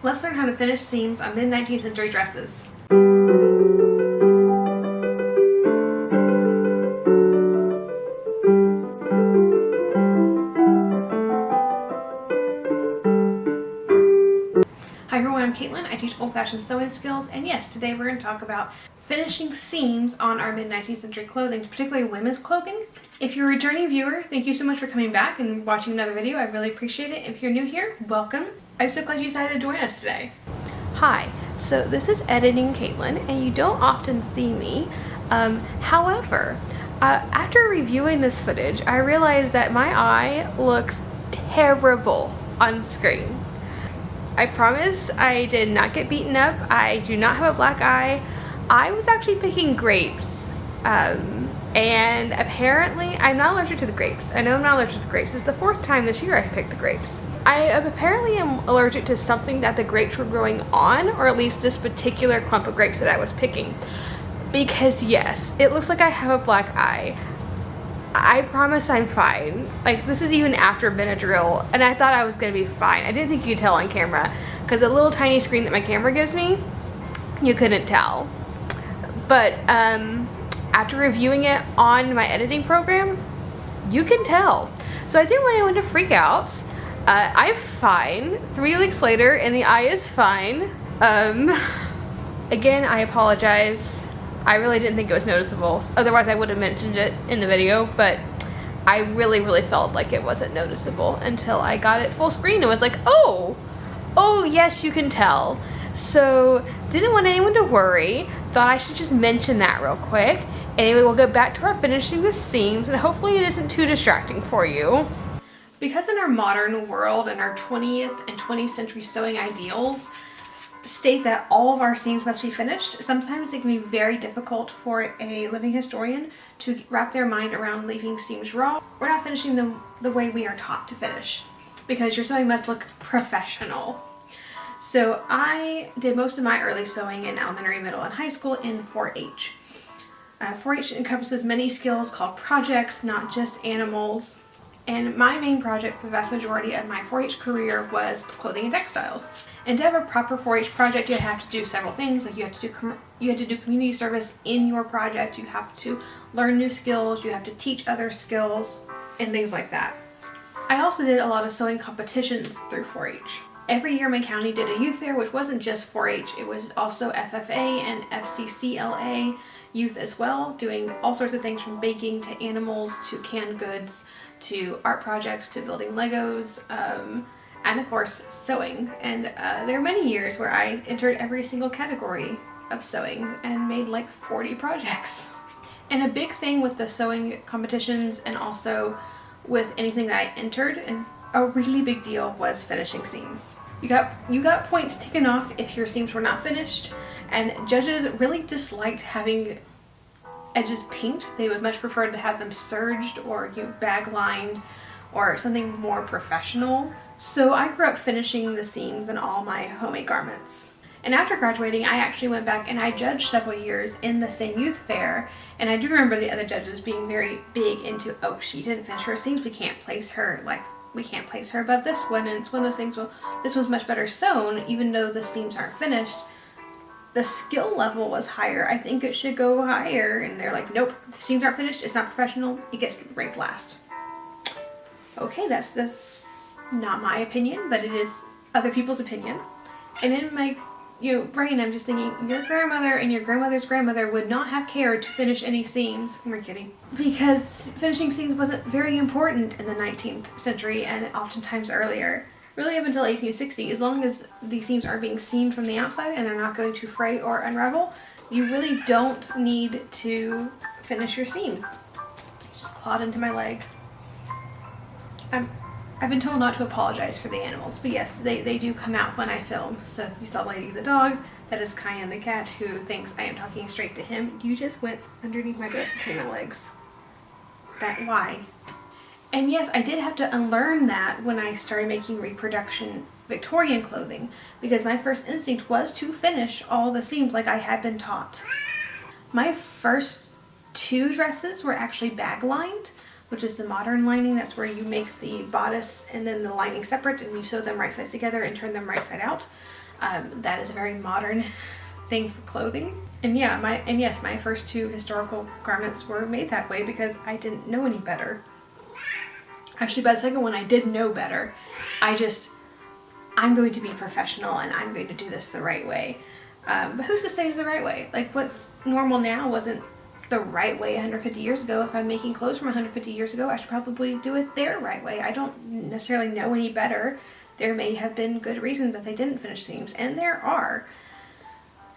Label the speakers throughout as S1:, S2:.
S1: Let's learn how to finish seams on mid-19th century dresses. Hi everyone, I'm Caitlin. I teach old-fashioned sewing skills, and yes, today we're going to talk about finishing seams on our mid-19th century clothing, particularly women's clothing. If you're a returning viewer, thank you so much for coming back and watching another video. I really appreciate it. If you're new here, welcome. I'm so glad you decided to join us today. Hi, so this is Editing Caitlin, and you don't often see me. However, after reviewing this footage, I realized that my eye looks terrible on screen. I promise I did not get beaten up. I do not have a black eye. I was actually picking grapes. And apparently I'm not allergic to the grapes. I know I'm not allergic to the grapes. It's the 4th time this year I've picked the grapes. I apparently am allergic to something that the grapes were growing on, or at least this particular clump of grapes that I was picking. Because yes, it looks like I have a black eye. I promise I'm fine. Like, this is even after Benadryl, and I thought I was gonna be fine. I didn't think you could tell on camera, because the little tiny screen that my camera gives me, you couldn't tell. But after reviewing it on my editing program, you can tell. So I didn't want anyone to freak out. I'm fine. 3 weeks later, and the eye is fine. Again, I apologize. I really didn't think it was noticeable. Otherwise, I would have mentioned it in the video, but I really felt like it wasn't noticeable until I got it full screen and was like, oh, yes, you can tell. So didn't want anyone to worry. Thought I should just mention that real quick. Anyway, we'll get back to our finishing the seams, and hopefully it isn't too distracting for you. Because in our modern world and our 20th and 20th century sewing ideals state that all of our seams must be finished, sometimes it can be very difficult for a living historian to wrap their mind around leaving seams raw. We're not finishing them the way we are taught to finish, because your sewing must look professional. So I did most of my early sewing in elementary, middle, and high school in 4-H. 4-H encompasses many skills called projects, not just animals. And my main project for the vast majority of my 4-H career was clothing and textiles. And to have a proper 4-H project, you have to do several things. Like you have to do community service in your project. You have to learn new skills. You have to teach other skills and things like that. I also did a lot of sewing competitions through 4-H. Every year my county did a youth fair, which wasn't just 4-H. It was also FFA and FCCLA youth as well, doing all sorts of things from baking to animals to canned goods to art projects to building Legos, and of course sewing. And there are many years where I entered every single category of sewing and made like 40 projects. And a big thing with the sewing competitions, and also with anything that I entered, and a really big deal, was finishing seams. You got points taken off if your seams were not finished, and judges really disliked having edges pinked. They would much prefer to have them serged or bag lined or something more professional. So I grew up finishing the seams in all my homemade garments. And after graduating, I actually went back and I judged several years in the same youth fair, and I do remember the other judges being very big into, oh, she didn't finish her seams, we can't place her above this one. And it's one of those things, well, this was much better sewn, even though the seams aren't finished. The skill level was higher. I think it should go higher. And they're like, nope, if the seams aren't finished, it's not professional, it gets ranked last. Okay, that's not my opinion, but it is other people's opinion. And in my brain, I'm just thinking, your grandmother and your grandmother's grandmother would not have cared to finish any seams. We're kidding. Because finishing seams wasn't very important in the 19th century and oftentimes earlier. Really up until 1860, as long as these seams are being seamed from the outside and they're not going to fray or unravel, you really don't need to finish your seams. It's just clawed into my leg. I've been told not to apologize for the animals, but yes, they do come out when I film. So you saw Lady the dog, that is Cayenne the cat, who thinks I am talking straight to him. You just went underneath my dress between my legs. Why? And yes, I did have to unlearn that when I started making reproduction Victorian clothing, because my first instinct was to finish all the seams like I had been taught. My first 2 dresses were actually bag lined, which is the modern lining. That's where you make the bodice and then the lining separate and you sew them right sides together and turn them right side out. That is a very modern thing for clothing. And yes, my first 2 historical garments were made that way because I didn't know any better. Actually, by the second one, I did know better. I'm going to be professional and I'm going to do this the right way. But who's to say it's the right way? Like, what's normal now wasn't the right way 150 years ago. If I'm making clothes from 150 years ago, I should probably do it their right way. I don't necessarily know any better. There may have been good reasons that they didn't finish seams, and there are.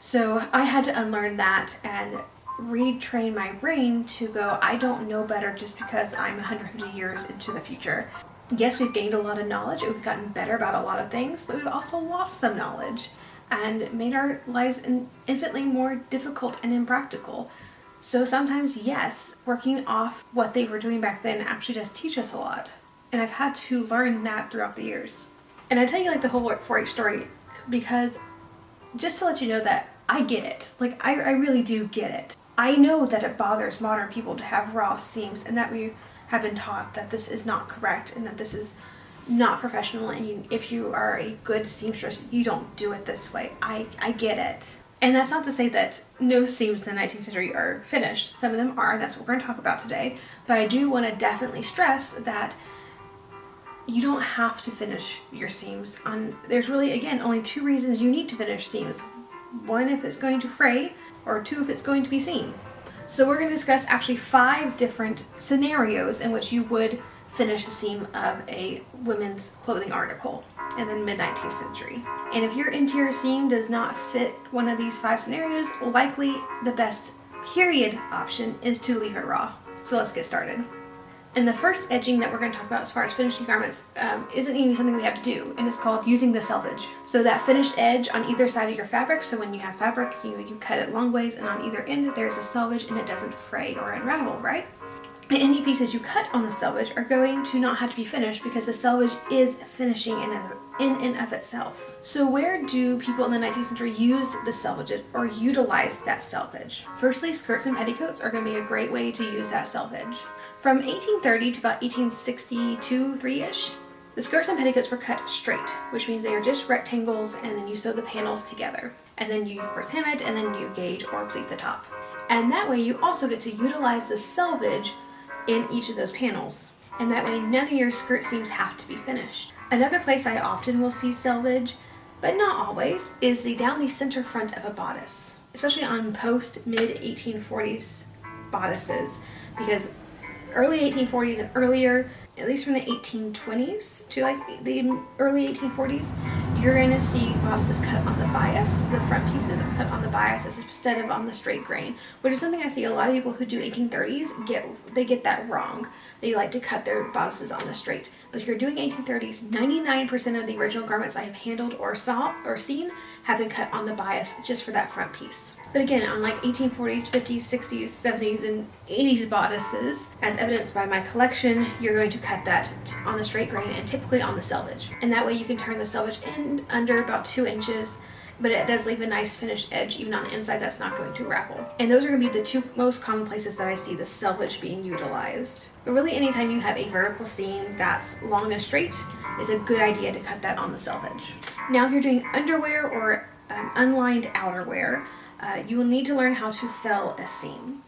S1: So I had to unlearn that and retrain my brain to go, I don't know better just because I'm 150 years into the future. Yes, we've gained a lot of knowledge, we've gotten better about a lot of things, but we've also lost some knowledge and made our lives infinitely more difficult and impractical. So sometimes, yes, working off what they were doing back then actually does teach us a lot. And I've had to learn that throughout the years. And I tell you like the whole 4-H story because just to let you know that I get it. Like, I really do get it. I know that it bothers modern people to have raw seams and that we have been taught that this is not correct and that this is not professional, and if you are a good seamstress, you don't do it this way. I get it. And that's not to say that no seams in the 19th century are finished. Some of them are, and that's what we're going to talk about today. But I do want to definitely stress that you don't have to finish your seams. There's really, again, only 2 reasons you need to finish seams. 1, if it's going to fray, or 2, if it's going to be seen. So we're going to discuss actually 5 different scenarios in which you would finish the seam of a women's clothing article in the mid-19th century. And if your interior seam does not fit one of these 5 scenarios, likely the best period option is to leave it raw. So let's get started. And the first edging that we're going to talk about as far as finishing garments isn't even something we have to do, and it's called using the selvage. So that finished edge on either side of your fabric, so when you have fabric, you cut it long ways, and on either end there's a selvage and it doesn't fray or unravel, right? And any pieces you cut on the selvage are going to not have to be finished because the selvage is finishing in and of itself. So where do people in the 19th century use the selvage or utilize that selvage? Firstly, skirts and petticoats are going to be a great way to use that selvage. From 1830 to about 1862-3-ish, the skirts and petticoats were cut straight, which means they are just rectangles, and then you sew the panels together. And then you first hem it, and then you gauge or pleat the top. And that way you also get to utilize the selvage in each of those panels. And that way none of your skirt seams have to be finished. Another place I often will see selvage, but not always, is down the center front of a bodice, especially on post-mid 1840s bodices, because early 1840s and earlier, at least from the 1820s to like the early 1840s, you're going to see bodices cut on the bias. The front pieces are cut on the bias instead of on the straight grain, which is something I see a lot of people who do 1830s get that wrong. They like to cut their bodices on the straight. But if you're doing 1830s, 99% of the original garments I have handled or seen have been cut on the bias just for that front piece. But again, on like 1840s, 50s, 60s, 70s, and 80s bodices, as evidenced by my collection, you're going to cut that on the straight grain and typically on the selvage. And that way you can turn the selvage in under about 2 inches, but it does leave a nice finished edge even on the inside that's not going to ravel. And those are going to be the 2 most common places that I see the selvage being utilized. But really anytime you have a vertical seam that's long and straight, it's a good idea to cut that on the selvage. Now if you're doing underwear or unlined outerwear, you will need to learn how to fell a seam.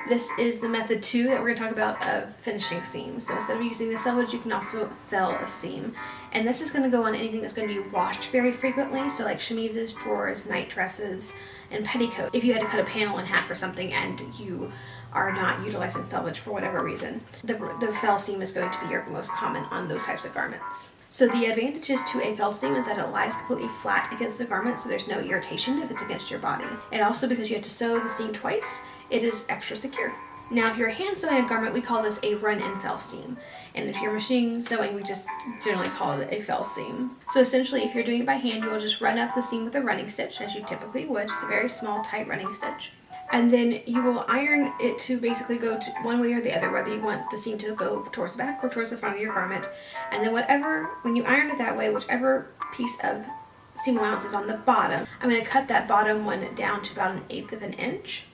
S1: This is the method 2 that we're going to talk about of finishing seams. So instead of using the selvage, you can also fell a seam. And this is going to go on anything that's going to be washed very frequently, so like chemises, drawers, night dresses, and petticoats. If you had to cut a panel in half or something and you are not utilizing selvage for whatever reason, the fell seam is going to be your most common on those types of garments. So the advantages to a fell seam is that it lies completely flat against the garment, so there's no irritation if it's against your body. And also because you have to sew the seam twice, it is extra secure. Now if you're hand sewing a garment, we call this a run-in fell seam. And if you're machine sewing, we just generally call it a fell seam. So essentially if you're doing it by hand, you will just run up the seam with a running stitch, as you typically would, just a very small tight running stitch. And then you will iron it to basically go to one way or the other, whether you want the seam to go towards the back or towards the front of your garment. And then when you iron it that way, whichever piece of seam allowance is on the bottom, I'm going to cut that bottom one down to about 1/8 of an inch.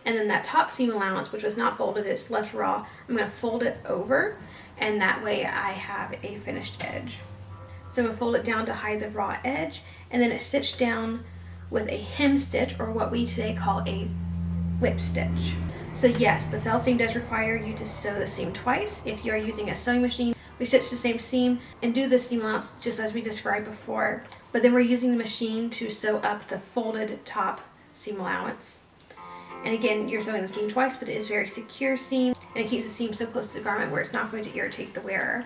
S1: And then that top seam allowance, which was not folded, it's left raw, I'm going to fold it over, and that way I have a finished edge. So I'm going to fold it down to hide the raw edge, and then it's stitched down with a hem stitch, or what we today call a whip stitch. So yes, the felt seam does require you to sew the seam twice. If you are using a sewing machine, we stitch the same seam and do the seam allowance just as we described before, but then we're using the machine to sew up the folded top seam allowance. And again, you're sewing the seam twice, but it is very secure seam, and it keeps the seam so close to the garment where it's not going to irritate the wearer.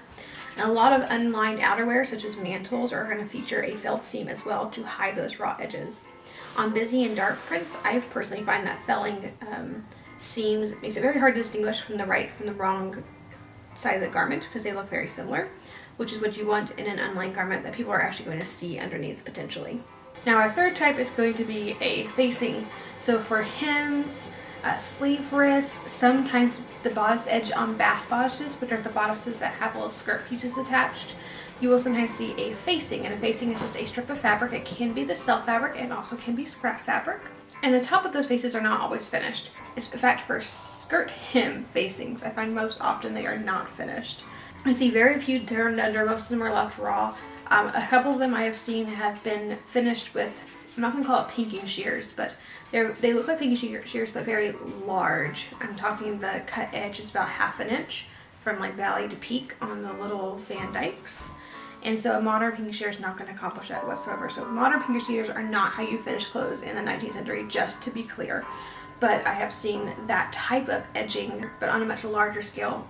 S1: And a lot of unlined outerwear, such as mantles, are going to feature a felt seam as well to hide those raw edges. On busy and dark prints, I personally find that felling seams makes it very hard to distinguish from the right from the wrong side of the garment, because they look very similar, which is what you want in an unlined garment that people are actually going to see underneath potentially. Now our third type is going to be a facing. So for hems, sleeve wrists, sometimes the bodice edge on bast bodices, which are the bodices that have little skirt pieces attached, you will sometimes see a facing, and a facing is just a strip of fabric. It can be the self fabric and also can be scrap fabric. And the top of those faces are not always finished. In fact, for skirt hem facings, I find most often they are not finished. I see very few turned under, most of them are left raw. A couple of them I have seen have been finished with, I'm not going to call it pinking shears, but they look like pinking shears, but very large. I'm talking the cut edge is about 1/2 inch from like valley to peak on the little Van Dykes. And so a modern pinking shear is not going to accomplish that whatsoever. So modern pinking shears are not how you finish clothes in the 19th century, just to be clear. But I have seen that type of edging, but on a much larger scale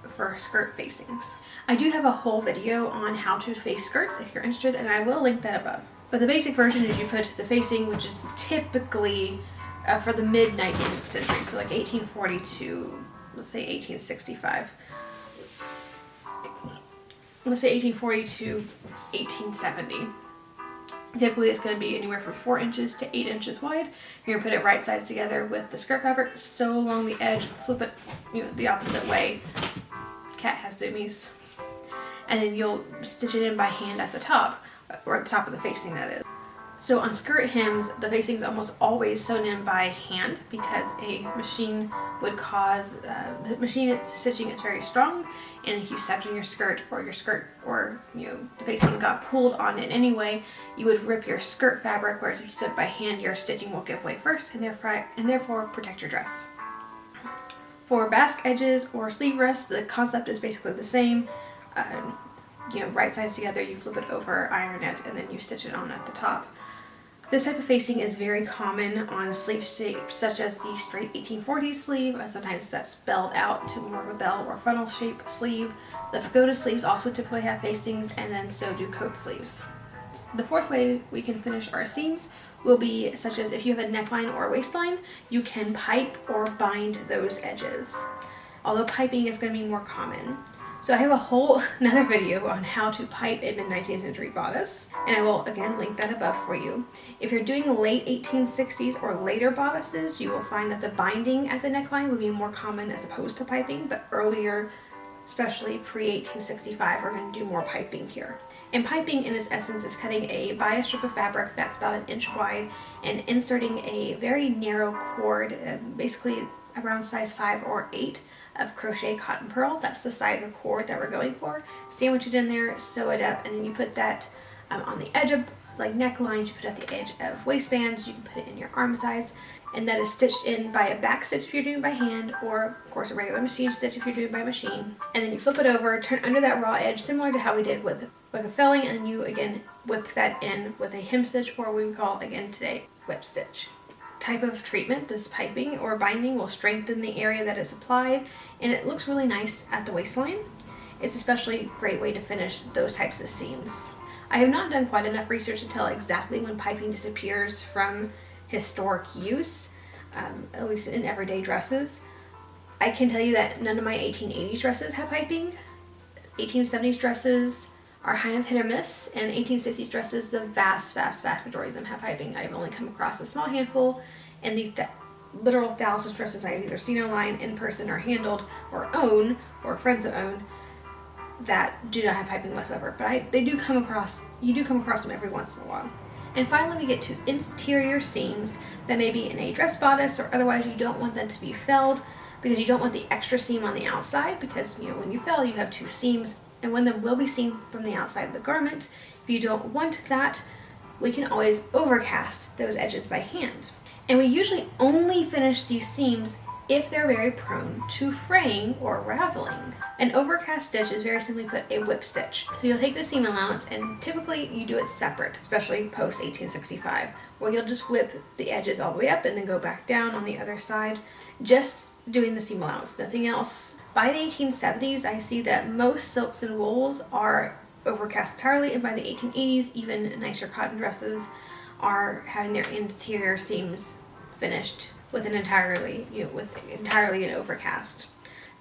S1: for skirt facings. I do have a whole video on how to face skirts if you're interested, and I will link that above. But the basic version is you put the facing, which is typically for the mid 19th century, so like 1840 to, let's say 1865. Let's say 1840 to 1870. Typically it's going to be anywhere from 4 inches to 8 inches wide. You're going to put it right sides together with the skirt fabric, sew along the edge, flip it the opposite way. Cat has zoomies. And then you'll stitch it in by hand at the top, or at the top of the facing, that is. So on skirt hems, the facing is almost always sewn in by hand because a machine would cause, the machine stitching is very strong, and if you stepped on your skirt or the facing got pulled on it anyway, you would rip your skirt fabric, whereas if you sew it by hand, your stitching will give way first and therefore protect your dress. For basque edges or sleeve wrists, the concept is basically the same. Right sides together, you flip it over, iron it, and then you stitch it on at the top. This type of facing is very common on sleeve shapes such as the straight 1840s sleeve, and sometimes that's belled out to more of a bell or funnel shape sleeve. The pagoda sleeves also typically have facings, and then so do coat sleeves. The fourth way we can finish our seams will be such as if you have a neckline or a waistline, you can pipe or bind those edges, although piping is going to be more common. So I have a whole another video on how to pipe a mid-19th century bodice, and I will again link that above for you. If you're doing late 1860s or later bodices, you will find that the binding at the neckline would be more common as opposed to piping, but earlier, especially pre-1865, we're going to do more piping here. And piping in its essence is cutting a bias strip of fabric that's about 1 inch wide and inserting a very narrow cord, basically around size 5 or 8, of crochet cotton pearl. That's the size of cord that we're going for. Sandwich it in there, sew it up, and then you put that on the edge of like necklines, you put it at the edge of waistbands, you can put it in your arm size, and that is stitched in by a back stitch if you're doing by hand, or of course a regular machine stitch if you're doing by machine. And then you flip it over, turn under that raw edge, similar to how we did with like a felling, and then you again whip that in with a hem stitch, or we call again today whip stitch. Type of treatment, this piping or binding will strengthen the area that is applied, and it looks really nice at the waistline. It's especially a great way to finish those types of seams. I have not done quite enough research to tell exactly when piping disappears from historic use, at least in everyday dresses. I can tell you that none of my 1880s dresses have piping. 1870s dresses are kind of hit or miss, and 1860s dresses, the vast majority of them have piping. I've only come across a small handful, and the literal thousands of dresses I've either seen online, in person, or handled, or own, or friends own, that do not have piping whatsoever. But you do come across them every once in a while. And finally, we get to interior seams that may be in a dress bodice, or otherwise you don't want them to be felled, because you don't want the extra seam on the outside, because when you fell, you have two seams, and one of them will be seen from the outside of the garment. If you don't want that, we can always overcast those edges by hand. And we usually only finish these seams if they're very prone to fraying or raveling. An overcast stitch is very simply put a whip stitch. So you'll take the seam allowance, and typically you do it separate, especially post 1865, where you'll just whip the edges all the way up and then go back down on the other side, just doing the seam allowance, nothing else. By the 1870s, I see that most silks and wools are overcast entirely, and by the 1880s, even nicer cotton dresses are having their interior seams finished with entirely an overcast.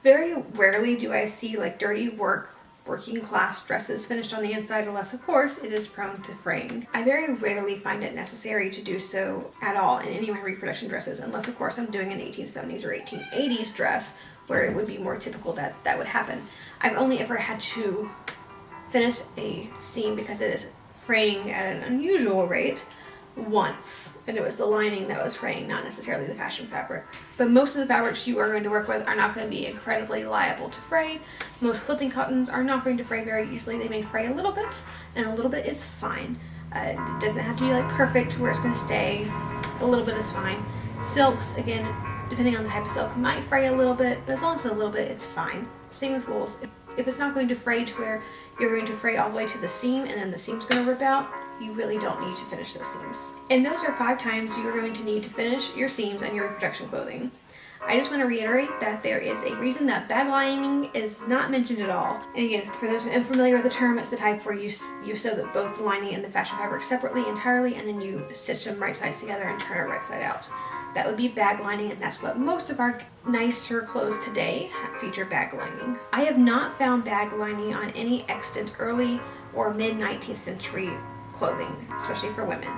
S1: Very rarely do I see like dirty working class dresses finished on the inside, unless of course it is prone to fraying. I very rarely find it necessary to do so at all in any of my reproduction dresses, unless of course I'm doing an 1870s or 1880s dress where it would be more typical that that would happen. I've only ever had to finish a seam because it is fraying at an unusual rate once, and it was the lining that was fraying, not necessarily the fashion fabric. But most of the fabrics you are going to work with are not going to be incredibly liable to fray. Most quilting cottons are not going to fray very easily. They may fray a little bit, and a little bit is fine. It doesn't have to be like perfect where it's going to stay. A little bit is fine. Silks, again, depending on the type of silk, might fray a little bit, but as long as it's a little bit, it's fine. Same with wools. If it's not going to fray to where you're going to fray all the way to the seam and then the seam's going to rip out, you really don't need to finish those seams. And those are 5 times you are going to need to finish your seams on your reproduction clothing. I just want to reiterate that there is a reason that bag lining is not mentioned at all. And again, for those unfamiliar with the term, it's the type where you sew both the lining and the fashion fabric separately entirely, and then you stitch them right sides together and turn it right side out. That would be bag lining, and that's what most of our nicer clothes today feature bag lining. I have not found bag lining on any extant early or mid 19th century clothing, especially for women.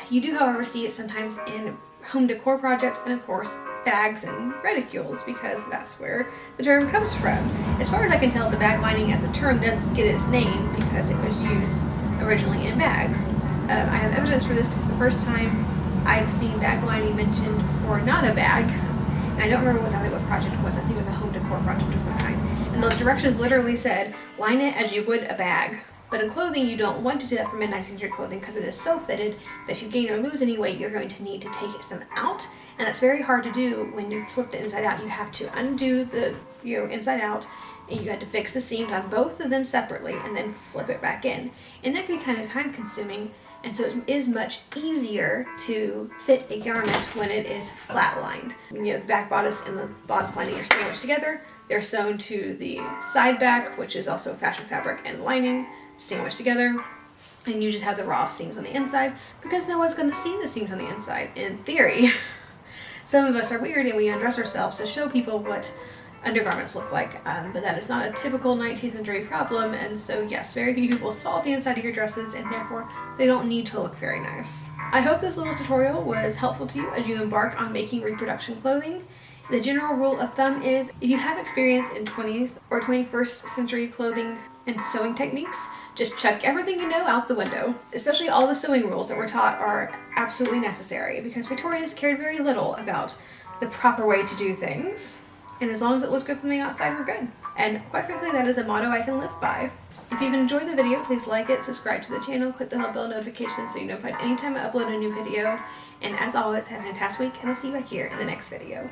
S1: You do, however, see it sometimes in home decor projects and, of course, bags and reticules, because that's where the term comes from. As far as I can tell, the bag lining as a term does get its name because it was used originally in bags. I have evidence for this because the first time I've seen bag lining mentioned for not a bag, and I don't remember exactly what project it was. I think it was a home decor project of some kind. And the directions literally said, line it as you would a bag. But in clothing, you don't want to do that for mid-19th century clothing because it is so fitted that if you gain or lose any weight, you're going to need to take some out. And that's very hard to do when you flip the inside out. You have to undo the inside out, and you have to fix the seams on both of them separately and then flip it back in. And that can be kind of time consuming. And so it is much easier to fit a garment when it is flat lined. The back bodice and the bodice lining are sandwiched together. They're sewn to the side back, which is also fashion fabric and lining, sandwiched together. And you just have the raw seams on the inside because no one's going to see the seams on the inside, in theory. Some of us are weird and we undress ourselves to show people what undergarments look like, but that is not a typical 19th century problem, and so yes, very few people saw the inside of your dresses, and therefore they don't need to look very nice. I hope this little tutorial was helpful to you as you embark on making reproduction clothing. The general rule of thumb is if you have experience in 20th or 21st century clothing and sewing techniques, just chuck everything you know out the window. Especially all the sewing rules that we're taught are absolutely necessary because Victorians cared very little about the proper way to do things. And as long as it looks good from the outside, we're good. And quite frankly, that is a motto I can live by. If you've enjoyed the video, please like it, subscribe to the channel, click the bell notification so you're notified anytime I upload a new video. And as always, have a fantastic week, and I'll see you back here in the next video.